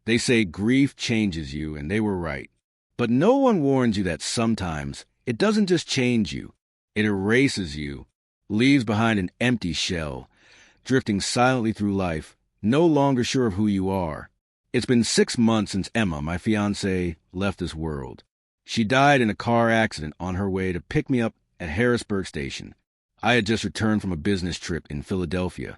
They say grief changes you, and they were right. But no one warns you that sometimes it doesn't just change you, it erases you, leaves behind an empty shell, drifting silently through life, no longer sure of who you are. It's been 6 months since Emma, my fiancée, left this world. She died in a car accident on her way to pick me up at Harrisburg Station. I had just returned from a business trip in Philadelphia,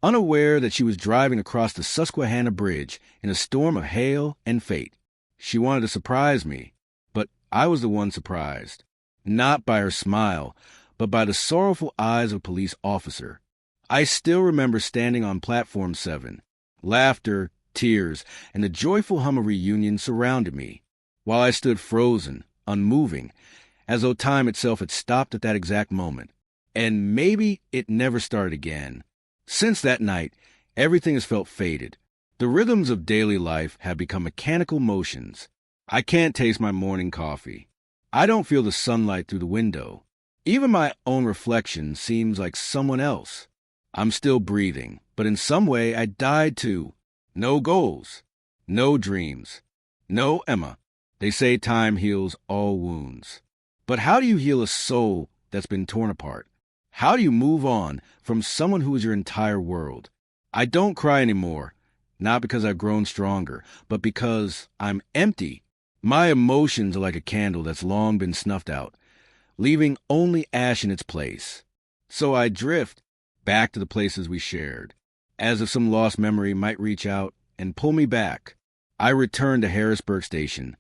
unaware that she was driving across the Susquehanna Bridge in a storm of hail and fate. She wanted to surprise me, but I was the one surprised, not by her smile, but by the sorrowful eyes of a police officer. I still remember standing on Platform 7. Laughter, tears, and the joyful hum of reunion surrounded me, while I stood frozen, unmoving, as though time itself had stopped at that exact moment. And maybe it never started again. Since that night, everything has felt faded. The rhythms of daily life have become mechanical motions. I can't taste my morning coffee. I don't feel the sunlight through the window. Even my own reflection seems like someone else. I'm still breathing, but in some way I died too. No goals, no dreams, no Emma. They say time heals all wounds. But how do you heal a soul that's been torn apart? How do you move on from someone who is your entire world? I don't cry anymore, not because I've grown stronger, but because I'm empty. My emotions are like a candle that's long been snuffed out, leaving only ash in its place. So I drift back to the places we shared, as if some lost memory might reach out and pull me back. I return to Harrisburg Station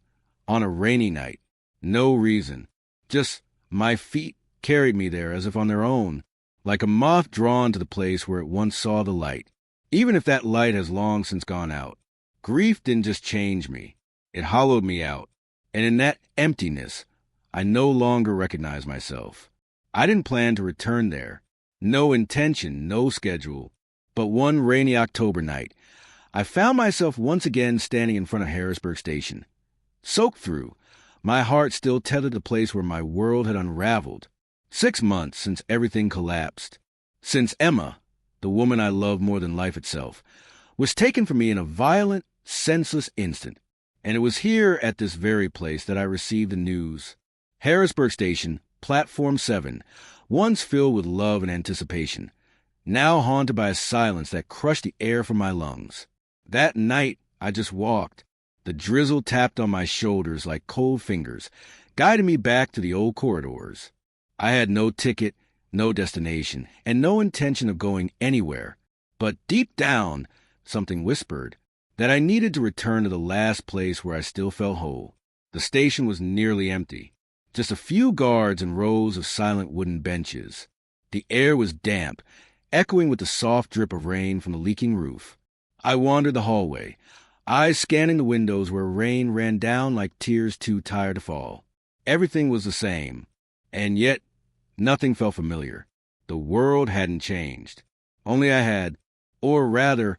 on a rainy night. No reason. Just my feet carried me there as if on their own, like a moth drawn to the place where it once saw the light, even if that light has long since gone out. Grief didn't just change me. It hollowed me out. And in that emptiness, I no longer recognize myself. I didn't plan to return there. No intention, no schedule. But one rainy October night, I found myself once again standing in front of Harrisburg Station. Soaked through, my heart still tethered the place where my world had unraveled. 6 months since everything collapsed. Since Emma, the woman I loved more than life itself, was taken from me in a violent, senseless instant. And it was here at this very place that I received the news. Harrisburg Station, Platform 7, once filled with love and anticipation, now haunted by a silence that crushed the air from my lungs. That night, I just walked. The drizzle tapped on my shoulders like cold fingers, guiding me back to the old corridors. I had no ticket, no destination, and no intention of going anywhere. But deep down, something whispered that I needed to return to the last place where I still felt whole. The station was nearly empty. Just a few guards and rows of silent wooden benches. The air was damp, echoing with the soft drip of rain from the leaking roof. I wandered the hallway, eyes scanning the windows where rain ran down like tears too tired to fall. Everything was the same, and yet nothing felt familiar. The world hadn't changed. Only I had, or rather,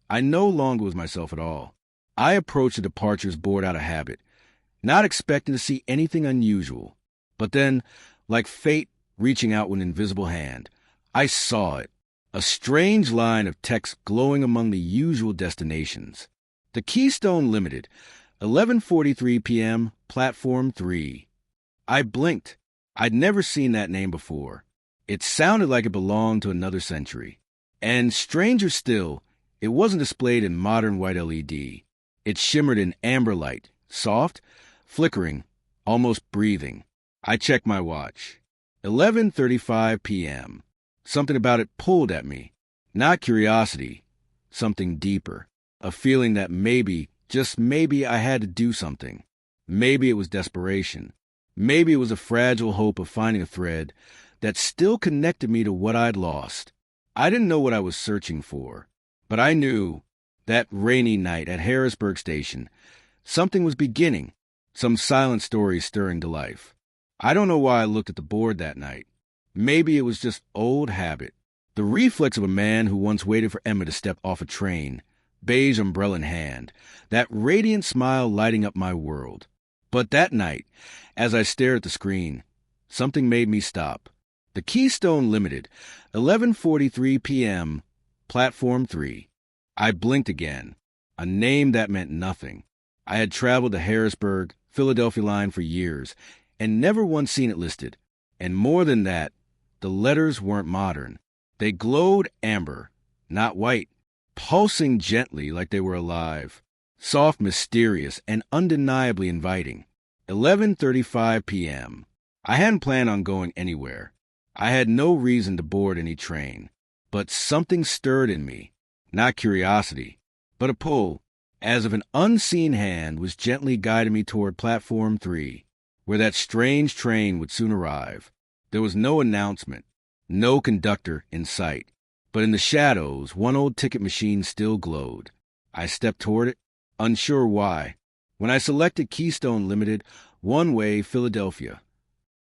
I no longer was myself at all. I approached the departures board out of habit, not expecting to see anything unusual. But then, like fate reaching out with an invisible hand, I saw it. A strange line of text glowing among the usual destinations. The Keystone Limited, 11:43 p.m., Platform 3. I blinked. I'd never seen that name before. It sounded like it belonged to another century. And stranger still, it wasn't displayed in modern white LED. It shimmered in amber light, soft, flickering, almost breathing. I checked my watch. 11:35 p.m. Something about it pulled at me. Not curiosity, something deeper. A feeling that maybe, just maybe, I had to do something. Maybe it was desperation. Maybe it was a fragile hope of finding a thread that still connected me to what I'd lost. I didn't know what I was searching for, but I knew that rainy night at Harrisburg Station, something was beginning, some silent story stirring to life. I don't know why I looked at the board that night. Maybe it was just old habit, the reflex of a man who once waited for Emma to step off a train, beige umbrella in hand, that radiant smile lighting up my world. But that night, as I stared at the screen, something made me stop. The Keystone Limited, 11:43 p.m., Platform 3. I blinked again. a name that meant nothing. I had traveled the Harrisburg, Philadelphia line for years and never once seen it listed. And more than that, the letters weren't modern. They glowed amber, not white, pulsing gently like they were alive, soft, mysterious, and undeniably inviting. 11:35 p.m. I hadn't planned on going anywhere. I had no reason to board any train. But something stirred in me, not curiosity, but a pull, as if an unseen hand was gently guiding me toward Platform 3, where that strange train would soon arrive. There was no announcement, no conductor in sight, but in the shadows, one old ticket machine still glowed. I stepped toward it, unsure why, when I selected Keystone Limited, one-way Philadelphia.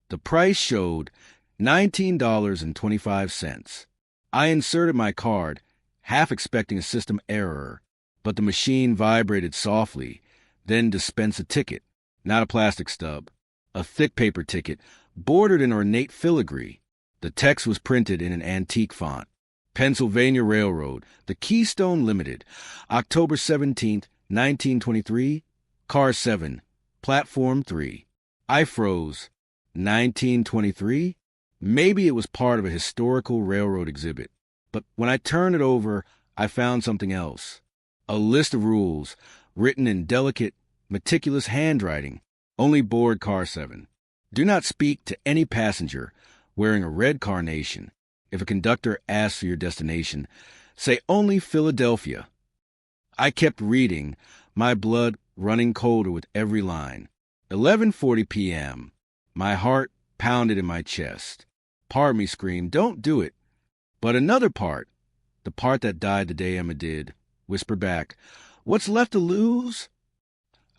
The price showed $19.25. I inserted my card, half expecting a system error, but the machine vibrated softly, then dispensed a ticket, not a plastic stub, a thick paper ticket, bordered in ornate filigree. The text was printed in an antique font. Pennsylvania Railroad, the Keystone Limited, October 17, 1923, Car 7, Platform 3. I froze. 1923? Maybe it was part of a historical railroad exhibit. But when I turned it over, I found something else. A list of rules, written in delicate, meticulous handwriting. Only board Car 7. Do not speak to any passenger wearing a red carnation. If a conductor asks for your destination, say only Philadelphia. I kept reading, my blood running colder with every line. 11:40 p.m. My heart pounded in my chest. Part of me screamed, "Don't do it." But another part, the part that died the day Emma did, whispered back, "What's left to lose?"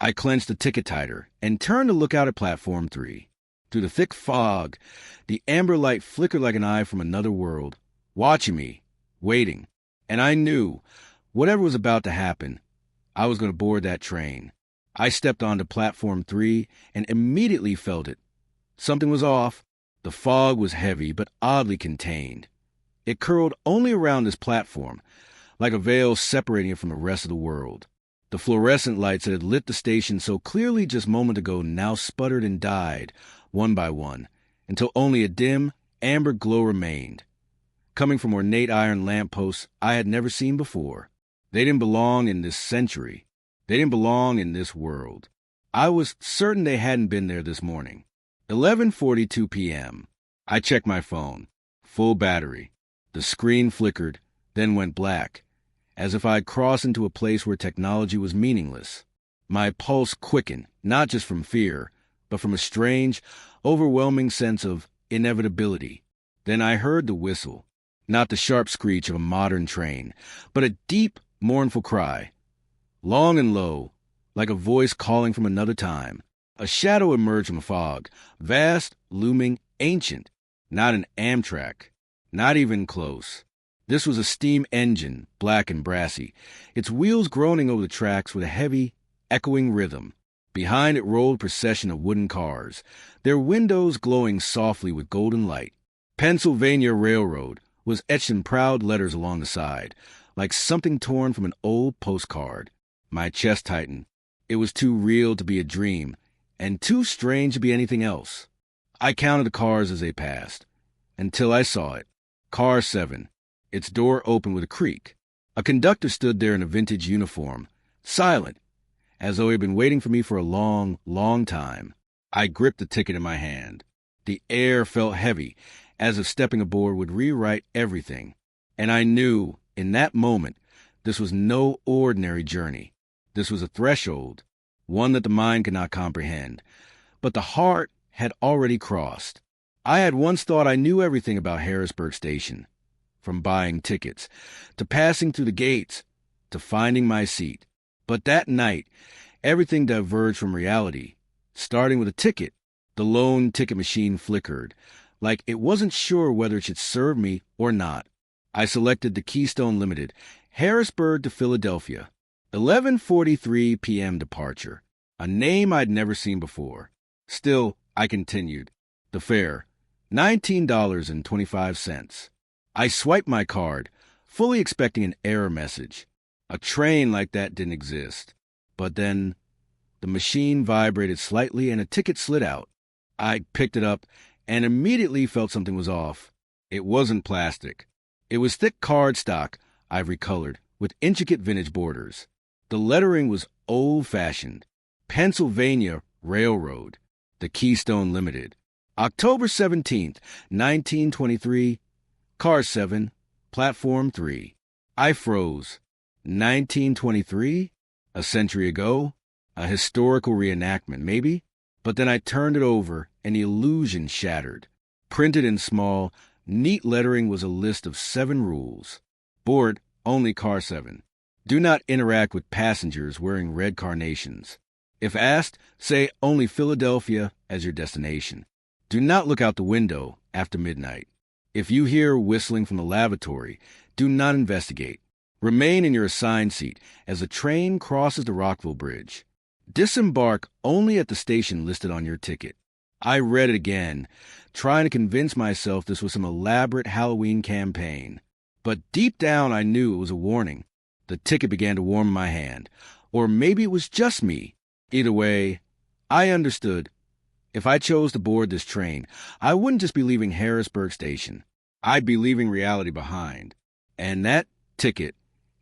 I clenched the ticket tighter and turned to look out at Platform 3. Through the thick fog, the amber light flickered like an eye from another world, watching me, waiting. And I knew, whatever was about to happen, I was going to board that train. I stepped onto Platform 3 and immediately felt it. Something was off. The fog was heavy but oddly contained. It curled only around this platform, like a veil separating it from the rest of the world. The fluorescent lights that had lit the station so clearly just a moment ago now sputtered and died, one by one, until only a dim, amber glow remained, coming from ornate iron lampposts I had never seen before. They didn't belong in this century. They didn't belong in this world. I was certain they hadn't been there this morning. 11:42 p.m. I checked my phone. Full battery. The screen flickered, then went black, as if I'd crossed into a place where technology was meaningless. My pulse quickened, not just from fear, but from a strange, overwhelming sense of inevitability. Then I heard the whistle, not the sharp screech of a modern train, but a deep, mournful cry, long and low, like a voice calling from another time. A shadow emerged from the fog, vast, looming, ancient, not an Amtrak, not even close. This was a steam engine, black and brassy, its wheels groaning over the tracks with a heavy, echoing rhythm. Behind it rolled a procession of wooden cars, their windows glowing softly with golden light. Pennsylvania Railroad was etched in proud letters along the side, like something torn from an old postcard. My chest tightened. It was too real to be a dream, and too strange to be anything else. I counted the cars as they passed, until I saw it. Car 7. Its door opened with a creak. A conductor stood there in a vintage uniform, silent, as though he had been waiting for me for a long, long time. I gripped the ticket in my hand. The air felt heavy, as if stepping aboard would rewrite everything. And I knew, in that moment, this was no ordinary journey. This was a threshold, one that the mind could not comprehend, but the heart had already crossed. I had once thought I knew everything about Harrisburg Station, from buying tickets, to passing through the gates, to finding my seat. But that night, everything diverged from reality. Starting with a ticket, the lone ticket machine flickered, like it wasn't sure whether it should serve me or not. I selected the Keystone Limited, Harrisburg to Philadelphia. 11:43 p.m. departure, a name I'd never seen before. Still, I continued. The fare, $19.25. I swiped my card, fully expecting an error message. A train like that didn't exist. But then the machine vibrated slightly and a ticket slid out. I picked it up and immediately felt something was off. It wasn't plastic. It was thick cardstock, ivory-colored, with intricate vintage borders. The lettering was old-fashioned. Pennsylvania Railroad, the Keystone Limited. October 17th, 1923, Car 7, Platform 3. I froze. 1923? A century ago? A historical reenactment, maybe? But then I turned it over, and the illusion shattered. Printed in small, neat lettering was a list of 7 rules. Board only Car 7. Do not interact with passengers wearing red carnations. If asked, say only Philadelphia as your destination. Do not look out the window after midnight. If you hear whistling from the lavatory, do not investigate. Remain in your assigned seat as the train crosses the Rockville Bridge. Disembark only at the station listed on your ticket. I read it again, trying to convince myself this was some elaborate Halloween campaign. But deep down I knew it was a warning. The ticket began to warm in my hand. Or maybe it was just me. Either way, I understood. If I chose to board this train, I wouldn't just be leaving Harrisburg Station. I'd be leaving reality behind. And that ticket,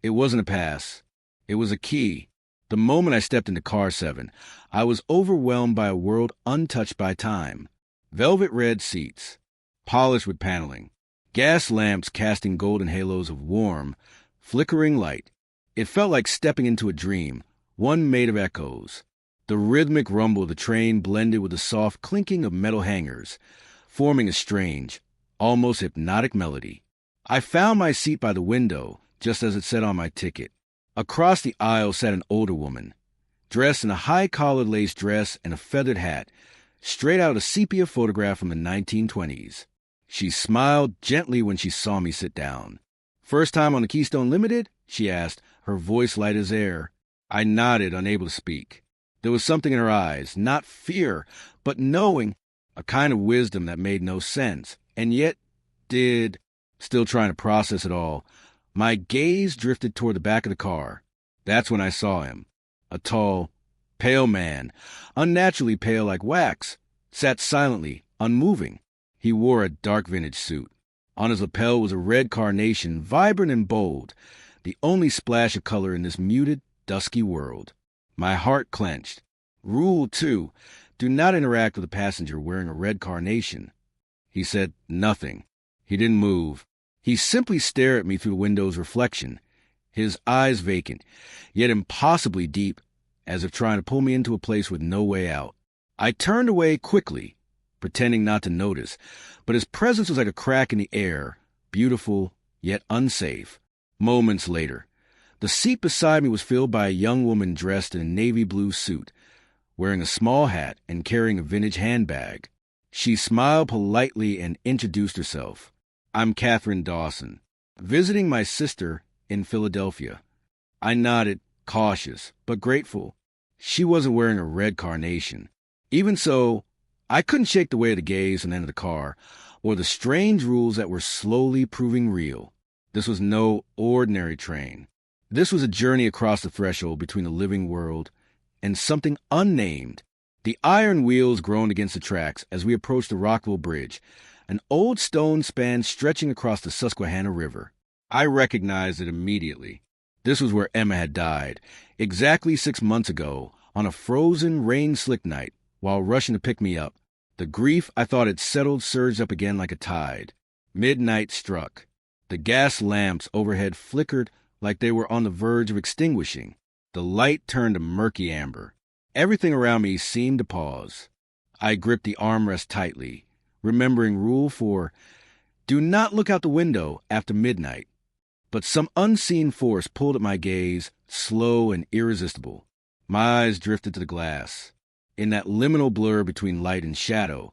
it wasn't a pass. It was a key. The moment I stepped into Car 7, I was overwhelmed by a world untouched by time. Velvet red seats, polished with paneling, gas lamps casting golden halos of warm, flickering light. It felt like stepping into a dream, one made of echoes. The rhythmic rumble of the train blended with the soft clinking of metal hangers, forming a strange, almost hypnotic melody. I found my seat by the window, just as it said on my ticket. Across the aisle sat an older woman, dressed in a high-collared lace dress and a feathered hat, straight out of a sepia photograph from the 1920s. She smiled gently when she saw me sit down. "First time on the Keystone Limited?" she asked, her voice light as air. I nodded, unable to speak. There was something in her eyes, not fear, but knowing, a kind of wisdom that made no sense, and yet did. Still trying to process it all, my gaze drifted toward the back of the car. That's when I saw him. A tall, pale man, unnaturally pale like wax, sat silently, unmoving. He wore a dark vintage suit. On his lapel was a red carnation, vibrant and bold, the only splash of color in this muted, dusky world. My heart clenched. Rule 2, do not interact with a passenger wearing a red carnation. He said nothing. He didn't move. He simply stared at me through the window's reflection, his eyes vacant, yet impossibly deep, as if trying to pull me into a place with no way out. I turned away quickly, pretending not to notice, but his presence was like a crack in the air, beautiful, yet unsafe. Moments later, the seat beside me was filled by a young woman dressed in a navy blue suit, wearing a small hat and carrying a vintage handbag. She smiled politely and introduced herself. "I'm Catherine Dawson, visiting my sister in Philadelphia." I nodded, cautious, but grateful. She wasn't wearing a red carnation. Even so, I couldn't shake the weight of the gaze and enter the car, or the strange rules that were slowly proving real. This was no ordinary train. This was a journey across the threshold between the living world and something unnamed. The iron wheels groaned against the tracks as we approached the Rockville Bridge, an old stone span stretching across the Susquehanna River. I recognized it immediately. This was where Emma had died, exactly 6 months ago, on a frozen, rain-slicked night, while rushing to pick me up. The grief I thought had settled surged up again like a tide. Midnight struck. The gas lamps overhead flickered like they were on the verge of extinguishing. The light turned to murky amber. Everything around me seemed to pause. I gripped the armrest tightly, remembering Rule 4, do not look out the window after midnight. But some unseen force pulled at my gaze, slow and irresistible. My eyes drifted to the glass. In that liminal blur between light and shadow,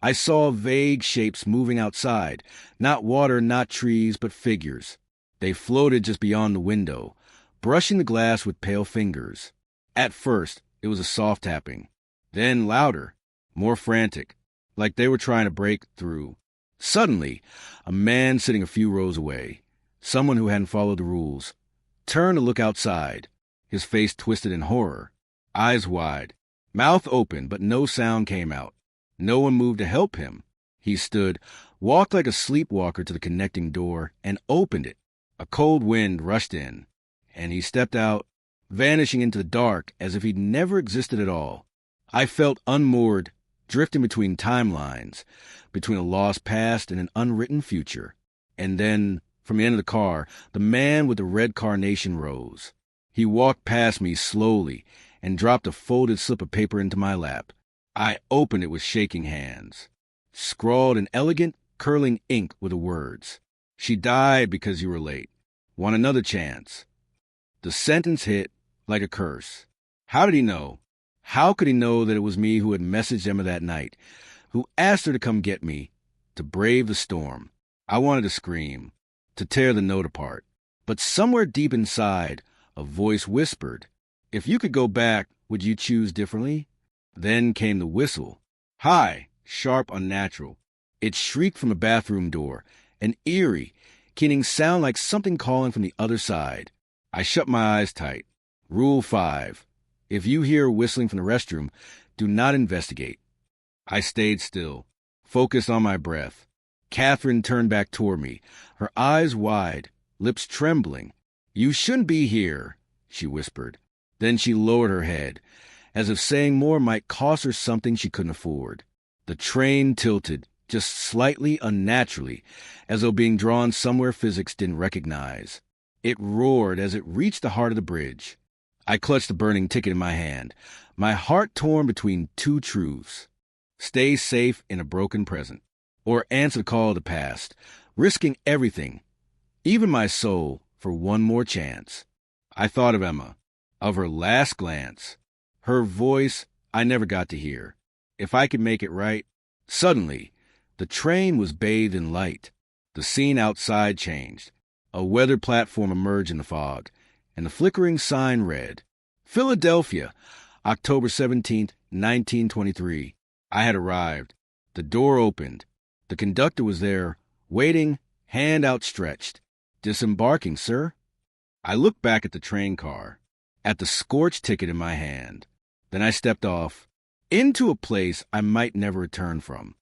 I saw vague shapes moving outside, not water, not trees, but figures. They floated just beyond the window, brushing the glass with pale fingers. At first, it was a soft tapping, then louder, more frantic, like they were trying to break through. Suddenly, a man sitting a few rows away, someone who hadn't followed the rules, turned to look outside, his face twisted in horror, eyes wide, mouth open, but no sound came out. No one moved to help him. He stood, walked like a sleepwalker to the connecting door, and opened it. A cold wind rushed in, and he stepped out, vanishing into the dark as if he'd never existed at all. I felt unmoored, drifting between timelines, between a lost past and an unwritten future. And then, from the end of the car, the man with the red carnation rose. He walked past me slowly and dropped a folded slip of paper into my lap. I opened it with shaking hands, scrawled in elegant, curling ink with the words, "She died because you were late. Want another chance." The sentence hit like a curse. How did he know? How could he know that it was me who had messaged Emma that night, who asked her to come get me, to brave the storm? I wanted to scream, to tear the note apart. But somewhere deep inside, a voice whispered, "If you could go back, would you choose differently?" Then came the whistle. High, sharp, unnatural. It shrieked from the bathroom door, an eerie, keening sound like something calling from the other side. I shut my eyes tight. Rule 5. If you hear whistling from the restroom, do not investigate. I stayed still, focused on my breath. Catherine turned back toward me, her eyes wide, lips trembling. "You shouldn't be here," she whispered. Then she lowered her head, as if saying more might cost her something she couldn't afford. The train tilted, just slightly unnaturally, as though being drawn somewhere physics didn't recognize. It roared as it reached the heart of the bridge. I clutched the burning ticket in my hand, my heart torn between two truths. Stay safe in a broken present, or answer the call of the past, risking everything, even my soul, for one more chance. I thought of Emma, of her last glance, her voice I never got to hear. If I could make it right. Suddenly, the train was bathed in light. The scene outside changed. A weather platform emerged in the fog, and the flickering sign read, "Philadelphia, October 17th, 1923. I had arrived. The door opened. The conductor was there, waiting, hand outstretched. "Disembarking, sir." I looked back at the train car, at the scorched ticket in my hand. Then I stepped off, into a place I might never return from.